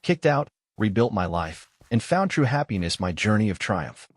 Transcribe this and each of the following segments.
kicked out, rebuilt my life, and found true happiness my journey of triumph.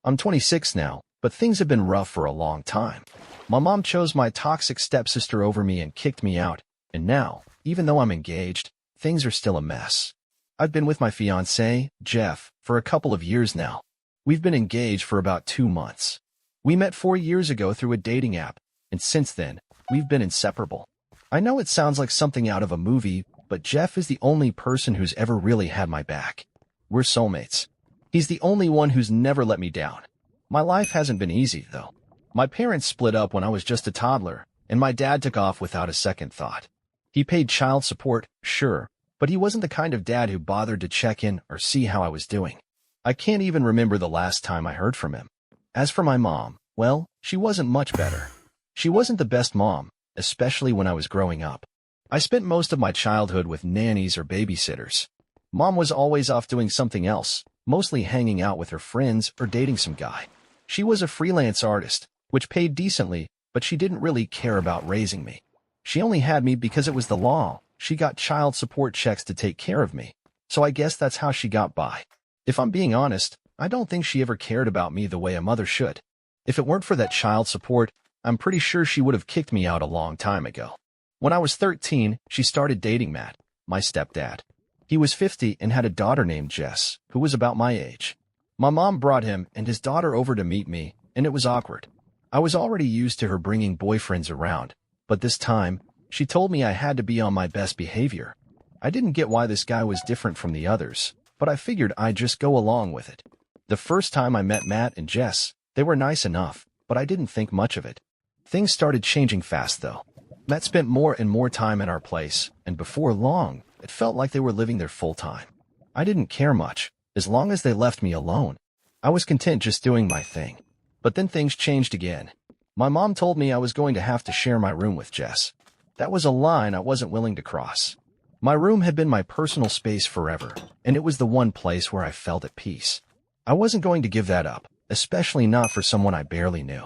I'm 26 now, but things have been rough for a long time. My mom chose my toxic stepsister over me and kicked me out, and now, even though I'm engaged, things are still a mess. I've been with my fiancé, Jeff, for a couple of years now. We've been engaged for about 2 months. We met 4 years ago through a dating app, and since then, we've been inseparable. I know it sounds like something out of a movie, but Jeff is the only person who's ever really had my back. We're soulmates. He's the only one who's never let me down. My life hasn't been easy, though. My parents split up when I was just a toddler, and my dad took off without a second thought. He paid child support, sure, but he wasn't the kind of dad who bothered to check in or see how I was doing. I can't even remember the last time I heard from him. As for my mom, well, she wasn't much better. She wasn't the best mom, especially when I was growing up. I spent most of my childhood with nannies or babysitters. Mom was always off doing something else, mostly hanging out with her friends or dating some guy. She was a freelance artist, which paid decently, but she didn't really care about raising me. She only had me because it was the law. She got child support checks to take care of me, so I guess that's how she got by. If I'm being honest, I don't think she ever cared about me the way a mother should. If it weren't for that child support, I'm pretty sure she would have kicked me out a long time ago. When I was 13, she started dating Matt, my stepdad. He was 50 and had a daughter named Jess, who was about my age. My mom brought him and his daughter over to meet me, and it was awkward. I was already used to her bringing boyfriends around, but this time, she told me I had to be on my best behavior. I didn't get why this guy was different from the others, but I figured I'd just go along with it. The first time I met Matt and Jess, they were nice enough, but I didn't think much of it. Things started changing fast, though. Matt spent more and more time at our place, and before long, it felt like they were living there full time. I didn't care much, as long as they left me alone. I was content just doing my thing. But then things changed again. My mom told me I was going to have to share my room with Jess. That was a line I wasn't willing to cross. My room had been my personal space forever, and it was the one place where I felt at peace. I wasn't going to give that up, especially not for someone I barely knew.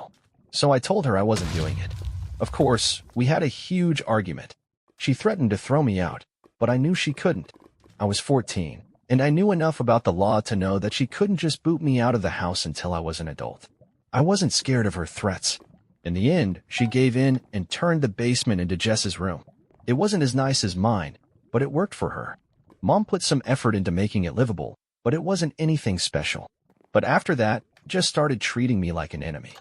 So I told her I wasn't doing it. Of course, we had a huge argument. She threatened to throw me out, but I knew she couldn't. I was 14, and I knew enough about the law to know that she couldn't just boot me out of the house until I was an adult. I wasn't scared of her threats. In the end, she gave in and turned the basement into Jess's room. It wasn't as nice as mine, but it worked for her. Mom put some effort into making it livable, but it wasn't anything special. But after that, Jess started treating me like an enemy.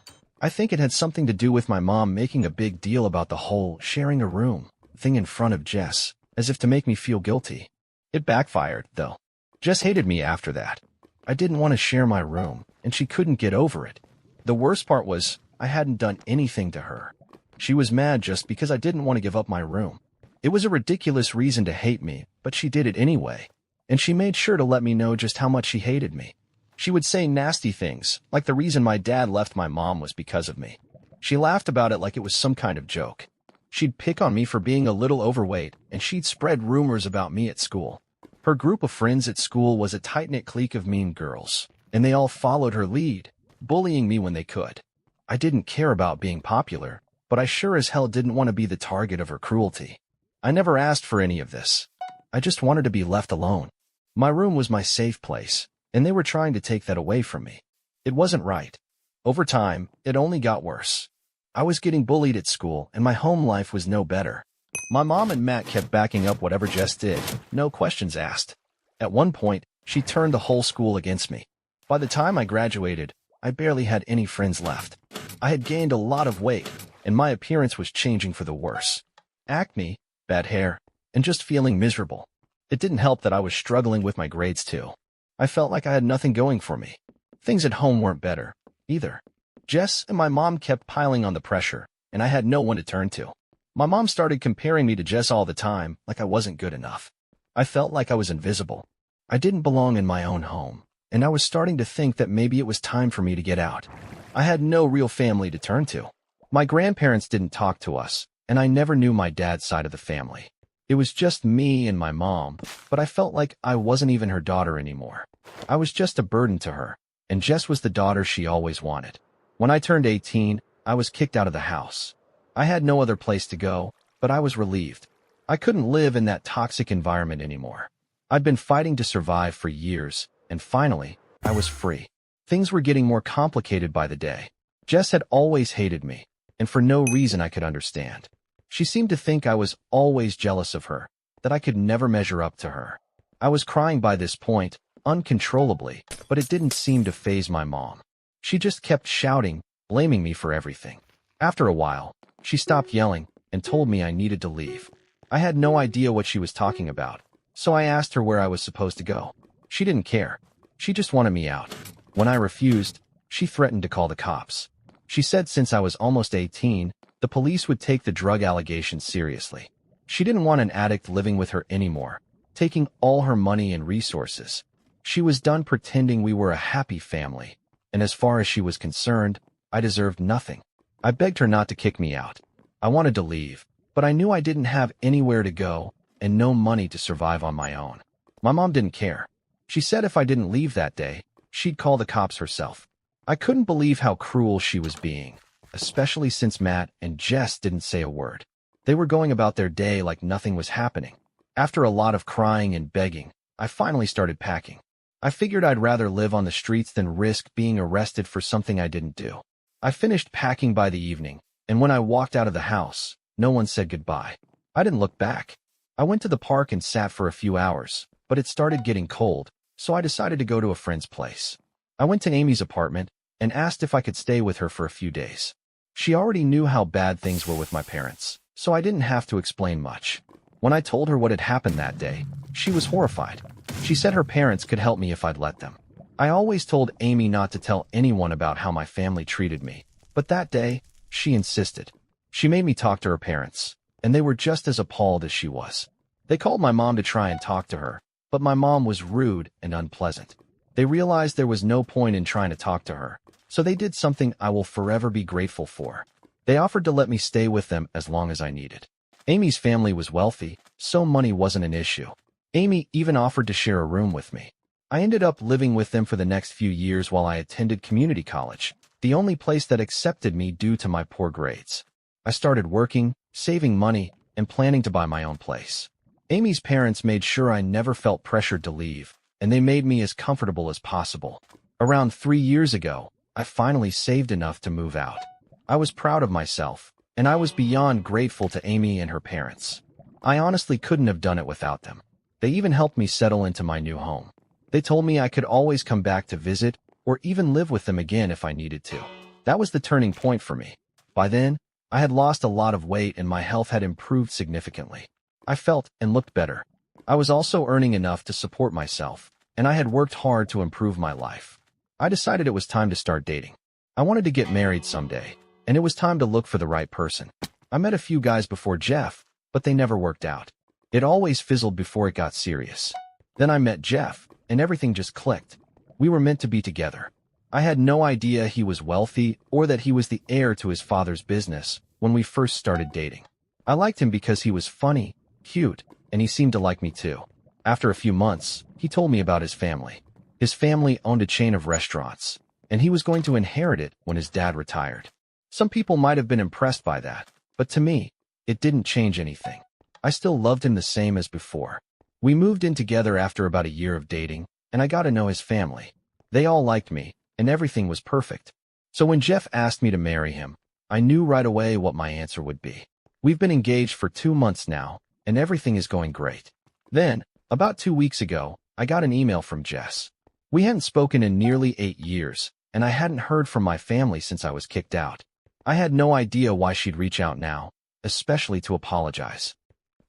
I think it had something to do with my mom making a big deal about the whole sharing a room thing in front of Jess, as if to make me feel guilty. It backfired, though. Jess hated me after that. I didn't want to share my room, and she couldn't get over it. The worst part was, I hadn't done anything to her. She was mad just because I didn't want to give up my room. It was a ridiculous reason to hate me, but she did it anyway. And she made sure to let me know just how much she hated me. She would say nasty things, like the reason my dad left my mom was because of me. She laughed about it like it was some kind of joke. She'd pick on me for being a little overweight, and she'd spread rumors about me at school. Her group of friends at school was a tight-knit clique of mean girls, and they all followed her lead, bullying me when they could. I didn't care about being popular, but I sure as hell didn't want to be the target of her cruelty. I never asked for any of this. I just wanted to be left alone. My room was my safe place, and they were trying to take that away from me. It wasn't right. Over time, it only got worse. I was getting bullied at school, and my home life was no better. My mom and Matt kept backing up whatever Jess did, no questions asked. At one point, she turned the whole school against me. By the time I graduated, I barely had any friends left. I had gained a lot of weight, and my appearance was changing for the worse. Acne, bad hair, and just feeling miserable. It didn't help that I was struggling with my grades too. I felt like I had nothing going for me. Things at home weren't better, either. Jess and my mom kept piling on the pressure, and I had no one to turn to. My mom started comparing me to Jess all the time, like I wasn't good enough. I felt like I was invisible. I didn't belong in my own home, and I was starting to think that maybe it was time for me to get out. I had no real family to turn to. My grandparents didn't talk to us, and I never knew my dad's side of the family. It was just me and my mom, but I felt like I wasn't even her daughter anymore. I was just a burden to her, and Jess was the daughter she always wanted. When I turned 18, I was kicked out of the house. I had no other place to go, but I was relieved. I couldn't live in that toxic environment anymore. I'd been fighting to survive for years, and finally, I was free. Things were getting more complicated by the day. Jess had always hated me, and for no reason I could understand. She seemed to think I was always jealous of her, that I could never measure up to her. I was crying by this point, uncontrollably, but it didn't seem to faze my mom. She just kept shouting, blaming me for everything. After a while, she stopped yelling and told me I needed to leave. I had no idea what she was talking about, so I asked her where I was supposed to go. She didn't care. She just wanted me out. When I refused, she threatened to call the cops. She said since I was almost 18, the police would take the drug allegations seriously. She didn't want an addict living with her anymore, taking all her money and resources. She was done pretending we were a happy family, and as far as she was concerned, I deserved nothing. I begged her not to kick me out. I wanted to leave, but I knew I didn't have anywhere to go and no money to survive on my own. My mom didn't care. She said if I didn't leave that day, she'd call the cops herself. I couldn't believe how cruel she was being, especially since Matt and Jess didn't say a word. They were going about their day like nothing was happening. After a lot of crying and begging, I finally started packing. I figured I'd rather live on the streets than risk being arrested for something I didn't do. I finished packing by the evening, and when I walked out of the house, no one said goodbye. I didn't look back. I went to the park and sat for a few hours, but it started getting cold, so I decided to go to a friend's place. I went to Amy's apartment and asked if I could stay with her for a few days. She already knew how bad things were with my parents, so I didn't have to explain much. When I told her what had happened that day, she was horrified. She said her parents could help me if I'd let them. I always told Amy not to tell anyone about how my family treated me, but that day, she insisted. She made me talk to her parents, and they were just as appalled as she was. They called my mom to try and talk to her, but my mom was rude and unpleasant. They realized there was no point in trying to talk to her, so they did something I will forever be grateful for. They offered to let me stay with them as long as I needed. Amy's family was wealthy, so money wasn't an issue. Amy even offered to share a room with me. I ended up living with them for the next few years while I attended community college, the only place that accepted me due to my poor grades. I started working, saving money, and planning to buy my own place. Amy's parents made sure I never felt pressured to leave, and they made me as comfortable as possible. Around 3 years ago, I finally saved enough to move out. I was proud of myself, and I was beyond grateful to Amy and her parents. I honestly couldn't have done it without them. They even helped me settle into my new home. They told me I could always come back to visit or even live with them again if I needed to. That was the turning point for me. By then, I had lost a lot of weight and my health had improved significantly. I felt and looked better. I was also earning enough to support myself, and I had worked hard to improve my life. I decided it was time to start dating. I wanted to get married someday, and it was time to look for the right person. I met a few guys before Jeff, but they never worked out. It always fizzled before it got serious. Then I met Jeff, and everything just clicked. We were meant to be together. I had no idea he was wealthy or that he was the heir to his father's business when we first started dating. I liked him because he was funny, cute, and he seemed to like me too. After a few months, he told me about his family. His family owned a chain of restaurants, and he was going to inherit it when his dad retired. Some people might have been impressed by that, but to me, it didn't change anything. I still loved him the same as before. We moved in together after about a year of dating, and I got to know his family. They all liked me, and everything was perfect. So when Jeff asked me to marry him, I knew right away what my answer would be. We've been engaged for 2 months now, and everything is going great. Then, about 2 weeks ago, I got an email from Jess. We hadn't spoken in nearly 8 years, and I hadn't heard from my family since I was kicked out. I had no idea why she'd reach out now, especially to apologize.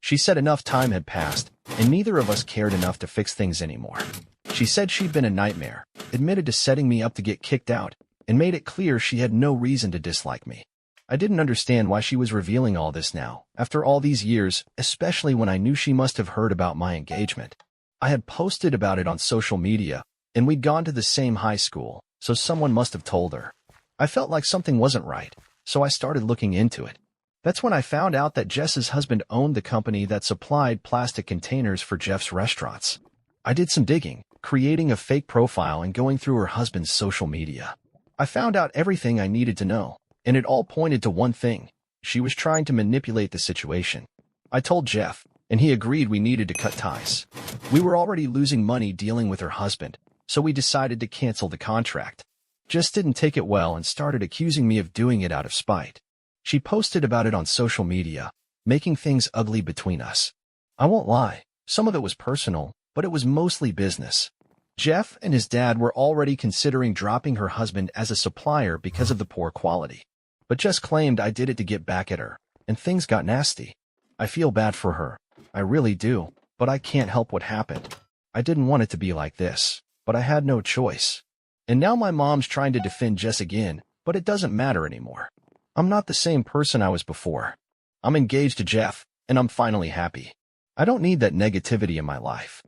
She said enough time had passed, and neither of us cared enough to fix things anymore. She said she'd been a nightmare, admitted to setting me up to get kicked out, and made it clear she had no reason to dislike me. I didn't understand why she was revealing all this now, after all these years, especially when I knew she must have heard about my engagement. I had posted about it on social media, and we'd gone to the same high school, so someone must have told her. I felt like something wasn't right, so I started looking into it. That's when I found out that Jess's husband owned the company that supplied plastic containers for Jeff's restaurants. I did some digging, creating a fake profile and going through her husband's social media. I found out everything I needed to know, and it all pointed to one thing. She was trying to manipulate the situation. I told Jeff, and he agreed we needed to cut ties. We were already losing money dealing with her husband, so we decided to cancel the contract. Jess didn't take it well and started accusing me of doing it out of spite. She posted about it on social media, making things ugly between us. I won't lie, some of it was personal, but it was mostly business. Jeff and his dad were already considering dropping her husband as a supplier because of the poor quality. But Jess claimed I did it to get back at her, and things got nasty. I feel bad for her. I really do, but I can't help what happened. I didn't want it to be like this, but I had no choice. And now my mom's trying to defend Jess again, but it doesn't matter anymore. I'm not the same person I was before. I'm engaged to Jeff, and I'm finally happy. I don't need that negativity in my life.